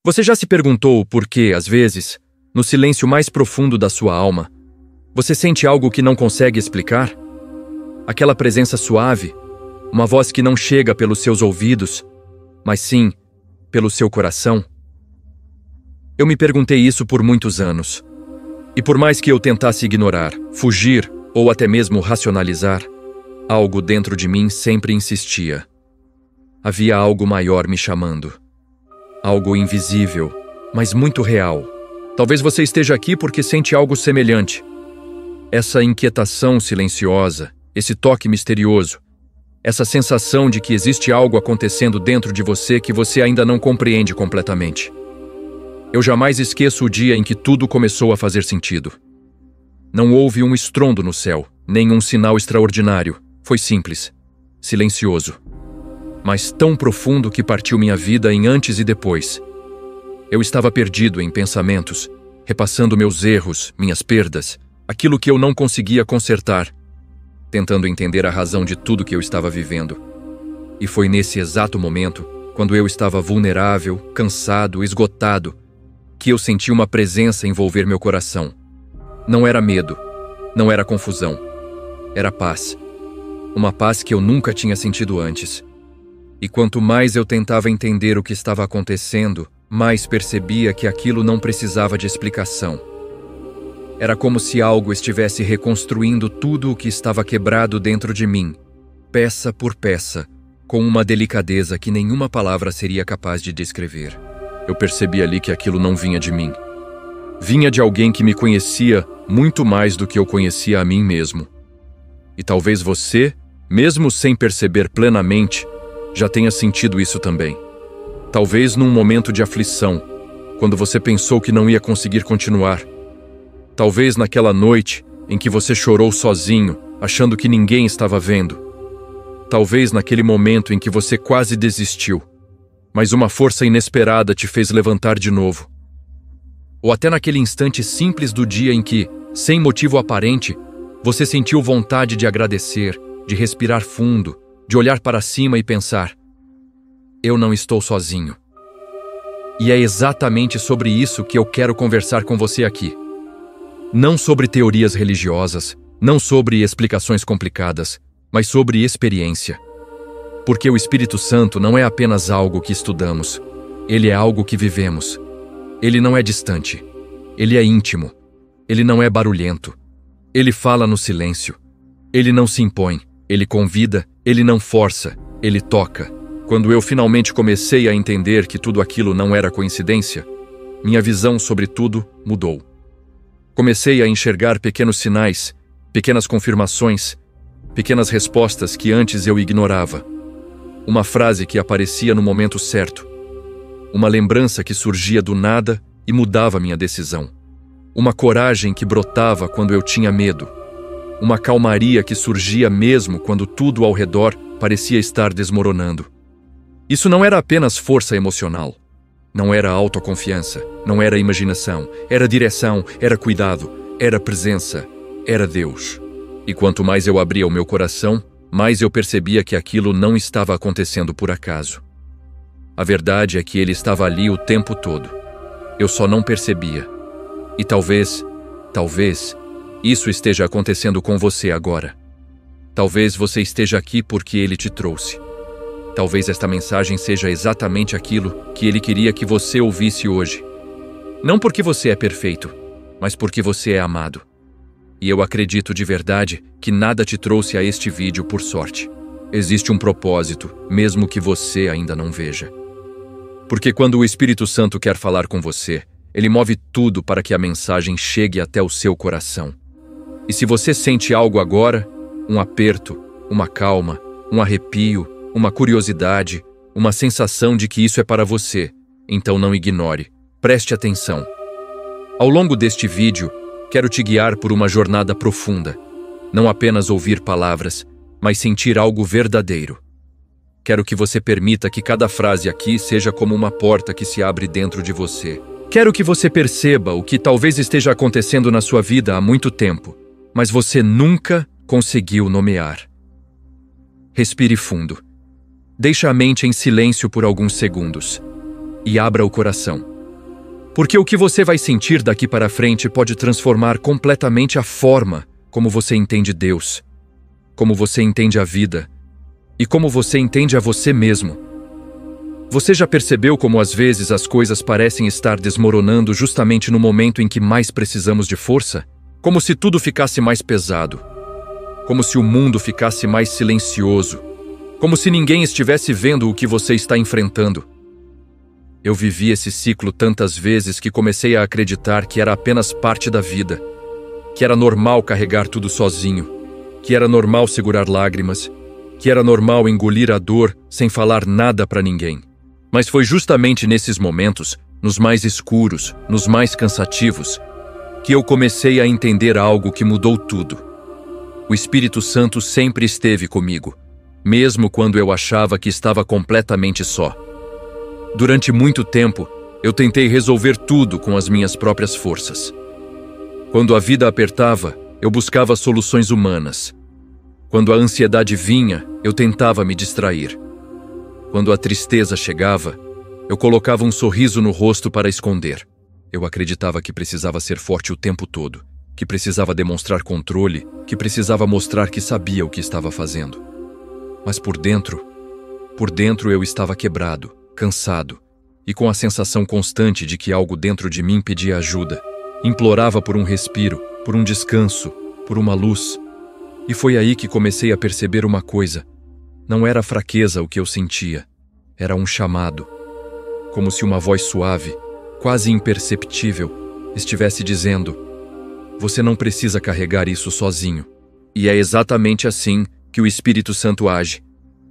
Você já se perguntou por que, às vezes, no silêncio mais profundo da sua alma, você sente algo que não consegue explicar? Aquela presença suave, uma voz que não chega pelos seus ouvidos, mas sim pelo seu coração? Eu me perguntei isso por muitos anos. E por mais que eu tentasse ignorar, fugir ou até mesmo racionalizar, algo dentro de mim sempre insistia. Havia algo maior me chamando. Algo invisível, mas muito real. Talvez você esteja aqui porque sente algo semelhante. Essa inquietação silenciosa, esse toque misterioso, essa sensação de que existe algo acontecendo dentro de você que você ainda não compreende completamente. Eu jamais esqueço o dia em que tudo começou a fazer sentido. Não houve um estrondo no céu, nem um sinal extraordinário. Foi simples, silencioso, mas tão profundo que partiu minha vida em antes e depois. Eu estava perdido em pensamentos, repassando meus erros, minhas perdas, aquilo que eu não conseguia consertar, tentando entender a razão de tudo que eu estava vivendo. E foi nesse exato momento, quando eu estava vulnerável, cansado, esgotado, que eu senti uma presença envolver meu coração. Não era medo, não era confusão, era paz. Uma paz que eu nunca tinha sentido antes. E quanto mais eu tentava entender o que estava acontecendo, mais percebia que aquilo não precisava de explicação. Era como se algo estivesse reconstruindo tudo o que estava quebrado dentro de mim, peça por peça, com uma delicadeza que nenhuma palavra seria capaz de descrever. Eu percebi ali que aquilo não vinha de mim. Vinha de alguém que me conhecia muito mais do que eu conhecia a mim mesmo. E talvez você, mesmo sem perceber plenamente, já tenha sentido isso também. Talvez num momento de aflição, quando você pensou que não ia conseguir continuar. Talvez naquela noite em que você chorou sozinho, achando que ninguém estava vendo. Talvez naquele momento em que você quase desistiu, mas uma força inesperada te fez levantar de novo. Ou até naquele instante simples do dia em que, sem motivo aparente, você sentiu vontade de agradecer, de respirar fundo, de olhar para cima e pensar: eu não estou sozinho. E é exatamente sobre isso que eu quero conversar com você aqui. Não sobre teorias religiosas, não sobre explicações complicadas, mas sobre experiência. Porque o Espírito Santo não é apenas algo que estudamos, ele é algo que vivemos. Ele não é distante, ele é íntimo, ele não é barulhento, ele fala no silêncio, ele não se impõe, ele convida, ele não força, ele toca. Quando eu finalmente comecei a entender que tudo aquilo não era coincidência, minha visão sobre tudo mudou. Comecei a enxergar pequenos sinais, pequenas confirmações, pequenas respostas que antes eu ignorava. Uma frase que aparecia no momento certo. Uma lembrança que surgia do nada e mudava minha decisão. Uma coragem que brotava quando eu tinha medo. Uma calmaria que surgia mesmo quando tudo ao redor parecia estar desmoronando. Isso não era apenas força emocional. Não era autoconfiança, não era imaginação, era direção, era cuidado, era presença, era Deus. E quanto mais eu abria o meu coração, mais eu percebia que aquilo não estava acontecendo por acaso. A verdade é que ele estava ali o tempo todo. Eu só não percebia. E talvez, isso esteja acontecendo com você agora. Talvez você esteja aqui porque ele te trouxe. Talvez esta mensagem seja exatamente aquilo que ele queria que você ouvisse hoje. Não porque você é perfeito, mas porque você é amado. E eu acredito de verdade que nada te trouxe a este vídeo por sorte. Existe um propósito, mesmo que você ainda não veja. Porque quando o Espírito Santo quer falar com você, ele move tudo para que a mensagem chegue até o seu coração. E se você sente algo agora, um aperto, uma calma, um arrepio, uma curiosidade, uma sensação de que isso é para você, então não ignore, preste atenção. Ao longo deste vídeo, quero te guiar por uma jornada profunda. Não apenas ouvir palavras, mas sentir algo verdadeiro. Quero que você permita que cada frase aqui seja como uma porta que se abre dentro de você. Quero que você perceba o que talvez esteja acontecendo na sua vida há muito tempo, mas você nunca conseguiu nomear. Respire fundo. Deixe a mente em silêncio por alguns segundos e abra o coração. Porque o que você vai sentir daqui para frente pode transformar completamente a forma como você entende Deus, como você entende a vida e como você entende a você mesmo. Você já percebeu como às vezes as coisas parecem estar desmoronando justamente no momento em que mais precisamos de força? Como se tudo ficasse mais pesado, como se o mundo ficasse mais silencioso, como se ninguém estivesse vendo o que você está enfrentando. Eu vivi esse ciclo tantas vezes que comecei a acreditar que era apenas parte da vida, que era normal carregar tudo sozinho, que era normal segurar lágrimas, que era normal engolir a dor sem falar nada para ninguém. Mas foi justamente nesses momentos, nos mais escuros, nos mais cansativos, que eu comecei a entender algo que mudou tudo. O Espírito Santo sempre esteve comigo, mesmo quando eu achava que estava completamente só. Durante muito tempo, eu tentei resolver tudo com as minhas próprias forças. Quando a vida apertava, eu buscava soluções humanas. Quando a ansiedade vinha, eu tentava me distrair. Quando a tristeza chegava, eu colocava um sorriso no rosto para esconder. Eu acreditava que precisava ser forte o tempo todo, que precisava demonstrar controle, que precisava mostrar que sabia o que estava fazendo. Mas por dentro eu estava quebrado, cansado e com a sensação constante de que algo dentro de mim pedia ajuda. Implorava por um respiro, por um descanso, por uma luz. E foi aí que comecei a perceber uma coisa. Não era fraqueza o que eu sentia, era um chamado. Como se uma voz suave, quase imperceptível, estivesse dizendo: você não precisa carregar isso sozinho. E é exatamente assim que o Espírito Santo age.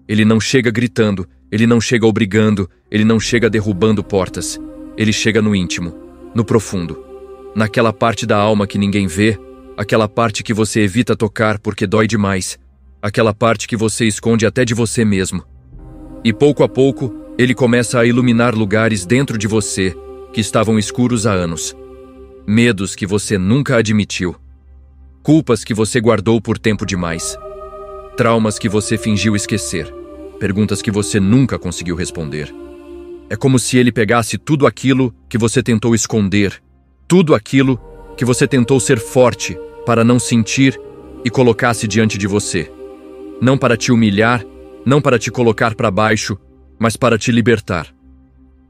Ele não chega gritando, ele não chega obrigando, ele não chega derrubando portas. Ele chega no íntimo, no profundo, naquela parte da alma que ninguém vê, aquela parte que você evita tocar porque dói demais, aquela parte que você esconde até de você mesmo. E pouco a pouco, ele começa a iluminar lugares dentro de você que estavam escuros há anos. Medos que você nunca admitiu. Culpas que você guardou por tempo demais. Traumas que você fingiu esquecer. Perguntas que você nunca conseguiu responder. É como se ele pegasse tudo aquilo que você tentou esconder, tudo aquilo que você tentou ser forte para não sentir e colocasse diante de você. Não para te humilhar, não para te colocar para baixo, mas para te libertar.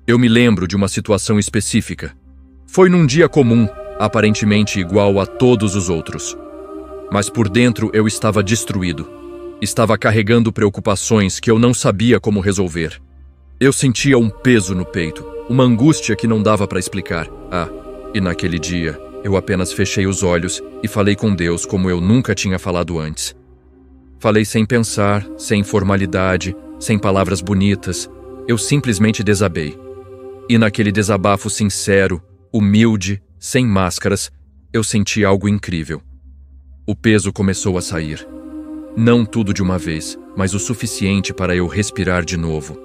Eu me lembro de uma situação específica. Foi num dia comum, aparentemente igual a todos os outros. Mas por dentro eu estava destruído. Estava carregando preocupações que eu não sabia como resolver. Eu sentia um peso no peito, uma angústia que não dava para explicar. E naquele dia, eu apenas fechei os olhos e falei com Deus como eu nunca tinha falado antes. Falei sem pensar, sem formalidade, sem palavras bonitas. Eu simplesmente desabei. E naquele desabafo sincero, humilde, sem máscaras, eu senti algo incrível. O peso começou a sair. Não tudo de uma vez, mas o suficiente para eu respirar de novo.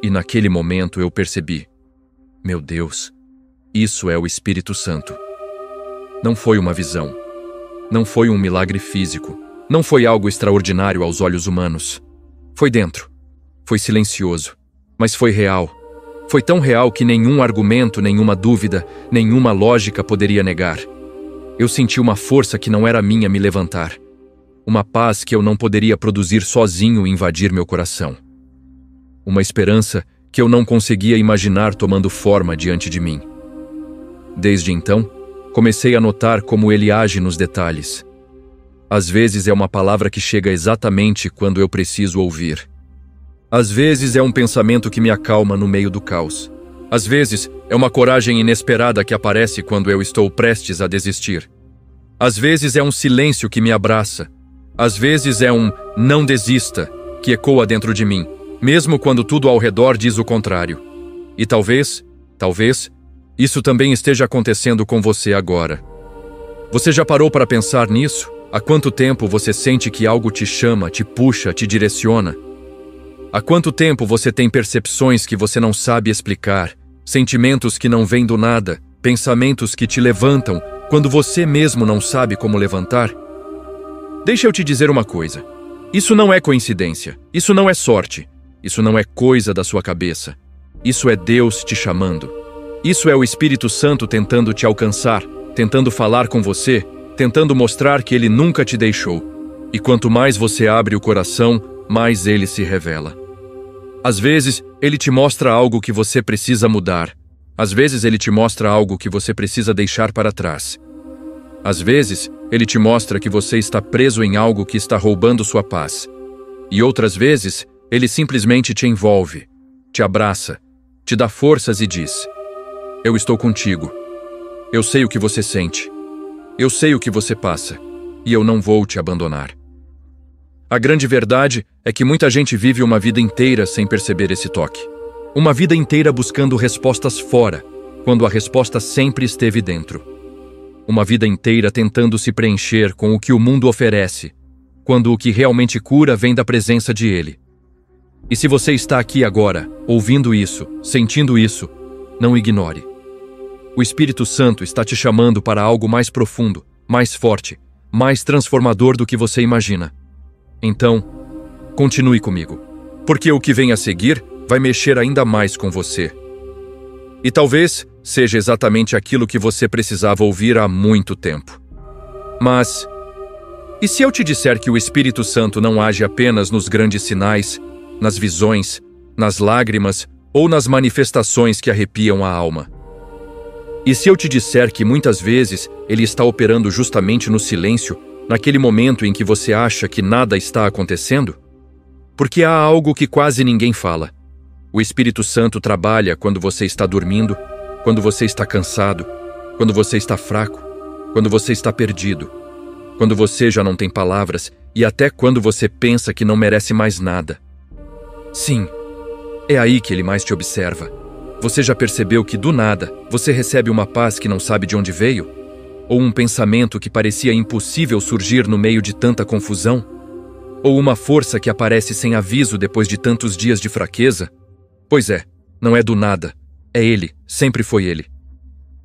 E naquele momento eu percebi: meu Deus, isso é o Espírito Santo. Não foi uma visão. Não foi um milagre físico. Não foi algo extraordinário aos olhos humanos. Foi dentro. Foi silencioso. Mas foi real. Foi tão real que nenhum argumento, nenhuma dúvida, nenhuma lógica poderia negar. Eu senti uma força que não era minha me levantar. Uma paz que eu não poderia produzir sozinho invadir meu coração. Uma esperança que eu não conseguia imaginar tomando forma diante de mim. Desde então, comecei a notar como ele age nos detalhes. Às vezes é uma palavra que chega exatamente quando eu preciso ouvir. Às vezes é um pensamento que me acalma no meio do caos. Às vezes é uma coragem inesperada que aparece quando eu estou prestes a desistir. Às vezes é um silêncio que me abraça. Às vezes é um "não desista" que ecoa dentro de mim, mesmo quando tudo ao redor diz o contrário. E talvez, isso também esteja acontecendo com você agora. Você já parou para pensar nisso? Há quanto tempo você sente que algo te chama, te puxa, te direciona? Há quanto tempo você tem percepções que você não sabe explicar, sentimentos que não vêm do nada, pensamentos que te levantam quando você mesmo não sabe como levantar? Deixa eu te dizer uma coisa. Isso não é coincidência. Isso não é sorte. Isso não é coisa da sua cabeça. Isso é Deus te chamando. Isso é o Espírito Santo tentando te alcançar, tentando falar com você, tentando mostrar que ele nunca te deixou. E quanto mais você abre o coração, mais ele se revela. Às vezes, ele te mostra algo que você precisa mudar. Às vezes, ele te mostra algo que você precisa deixar para trás. Às vezes, ele te mostra que você está preso em algo que está roubando sua paz. E outras vezes, ele simplesmente te envolve, te abraça, te dá forças e diz: eu estou contigo. Eu sei o que você sente. Eu sei o que você passa. E eu não vou te abandonar. A grande verdade é que muita gente vive uma vida inteira sem perceber esse toque. Uma vida inteira buscando respostas fora, quando a resposta sempre esteve dentro. Uma vida inteira tentando se preencher com o que o mundo oferece, quando o que realmente cura vem da presença de Ele. E se você está aqui agora, ouvindo isso, sentindo isso, não ignore. O Espírito Santo está te chamando para algo mais profundo, mais forte, mais transformador do que você imagina. Então, continue comigo, porque o que vem a seguir vai mexer ainda mais com você. E talvez seja exatamente aquilo que você precisava ouvir há muito tempo. Mas, e se eu te disser que o Espírito Santo não age apenas nos grandes sinais, nas visões, nas lágrimas ou nas manifestações que arrepiam a alma? E se eu te disser que muitas vezes ele está operando justamente no silêncio, naquele momento em que você acha que nada está acontecendo? Porque há algo que quase ninguém fala. O Espírito Santo trabalha quando você está dormindo, quando você está cansado, quando você está fraco, quando você está perdido, quando você já não tem palavras e até quando você pensa que não merece mais nada. Sim, é aí que ele mais te observa. Você já percebeu que do nada você recebe uma paz que não sabe de onde veio? Ou um pensamento que parecia impossível surgir no meio de tanta confusão? Ou uma força que aparece sem aviso depois de tantos dias de fraqueza? Pois é, não é do nada. É Ele, sempre foi Ele.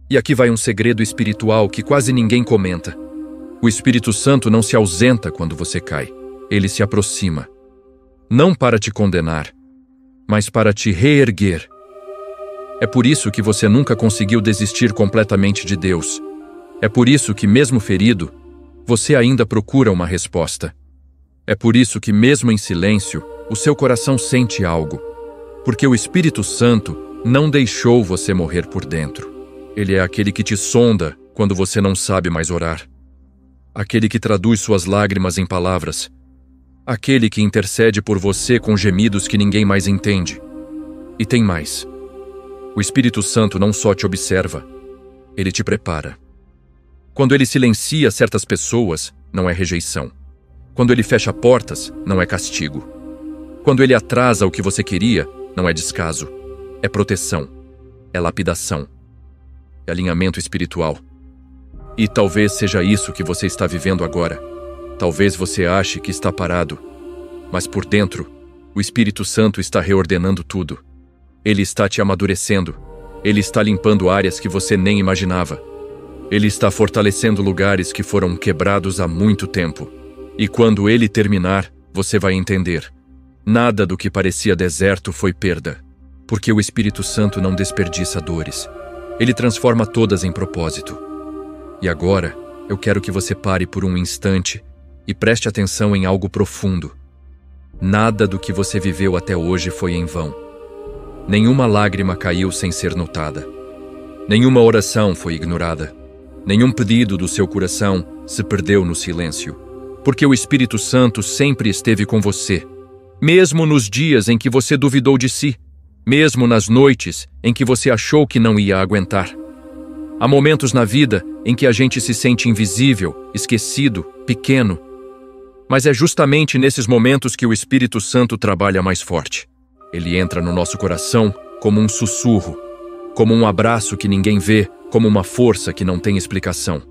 E aqui vai um segredo espiritual que quase ninguém comenta. O Espírito Santo não se ausenta quando você cai. Ele se aproxima. Não para te condenar, mas para te reerguer. É por isso que você nunca conseguiu desistir completamente de Deus. É por isso que, mesmo ferido, você ainda procura uma resposta. É por isso que, mesmo em silêncio, o seu coração sente algo. Porque o Espírito Santo não deixou você morrer por dentro. Ele é aquele que te sonda quando você não sabe mais orar. Aquele que traduz suas lágrimas em palavras. Aquele que intercede por você com gemidos que ninguém mais entende. E tem mais. O Espírito Santo não só te observa, ele te prepara. Quando ele silencia certas pessoas, não é rejeição. Quando ele fecha portas, não é castigo. Quando ele atrasa o que você queria, não é descaso. É proteção. É lapidação. É alinhamento espiritual. E talvez seja isso que você está vivendo agora. Talvez você ache que está parado. Mas por dentro, o Espírito Santo está reordenando tudo. Ele está te amadurecendo. Ele está limpando áreas que você nem imaginava. Ele está fortalecendo lugares que foram quebrados há muito tempo. E quando ele terminar, você vai entender. Nada do que parecia deserto foi perda. Porque o Espírito Santo não desperdiça dores. Ele transforma todas em propósito. E agora, eu quero que você pare por um instante e preste atenção em algo profundo. Nada do que você viveu até hoje foi em vão. Nenhuma lágrima caiu sem ser notada. Nenhuma oração foi ignorada. Nenhum pedido do seu coração se perdeu no silêncio. Porque o Espírito Santo sempre esteve com você, mesmo nos dias em que você duvidou de si, mesmo nas noites em que você achou que não ia aguentar. Há momentos na vida em que a gente se sente invisível, esquecido, pequeno. Mas é justamente nesses momentos que o Espírito Santo trabalha mais forte. Ele entra no nosso coração como um sussurro, como um abraço que ninguém vê, como uma força que não tem explicação.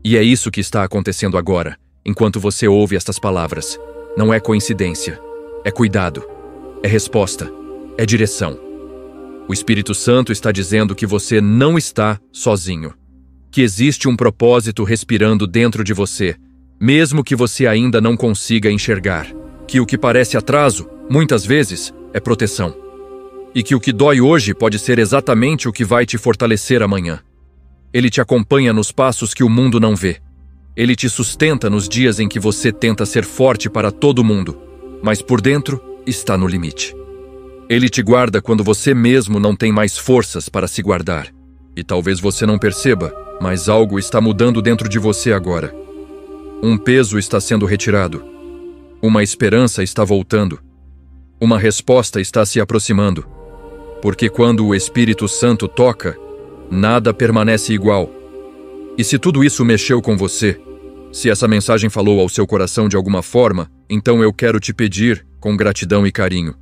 E é isso que está acontecendo agora, enquanto você ouve estas palavras. Não é coincidência, é cuidado, é resposta, é direção. O Espírito Santo está dizendo que você não está sozinho, que existe um propósito respirando dentro de você, mesmo que você ainda não consiga enxergar, que o que parece atraso, muitas vezes, é proteção. E que o que dói hoje pode ser exatamente o que vai te fortalecer amanhã. Ele te acompanha nos passos que o mundo não vê. Ele te sustenta nos dias em que você tenta ser forte para todo mundo, mas por dentro está no limite. Ele te guarda quando você mesmo não tem mais forças para se guardar. E talvez você não perceba, mas algo está mudando dentro de você agora. Um peso está sendo retirado. Uma esperança está voltando. Uma resposta está se aproximando. Porque quando o Espírito Santo toca, nada permanece igual. E se tudo isso mexeu com você, se essa mensagem falou ao seu coração de alguma forma, então eu quero te pedir, com gratidão e carinho,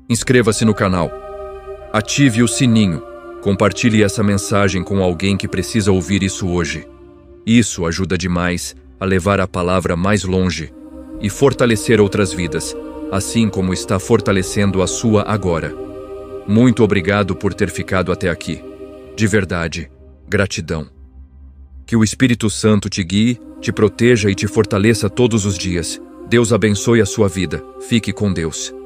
inscreva-se no canal, ative o sininho, compartilhe essa mensagem com alguém que precisa ouvir isso hoje. Isso ajuda demais a levar a palavra mais longe e fortalecer outras vidas, assim como está fortalecendo a sua agora. Muito obrigado por ter ficado até aqui. De verdade, gratidão. Que o Espírito Santo te guie, te proteja e te fortaleça todos os dias. Deus abençoe a sua vida. Fique com Deus.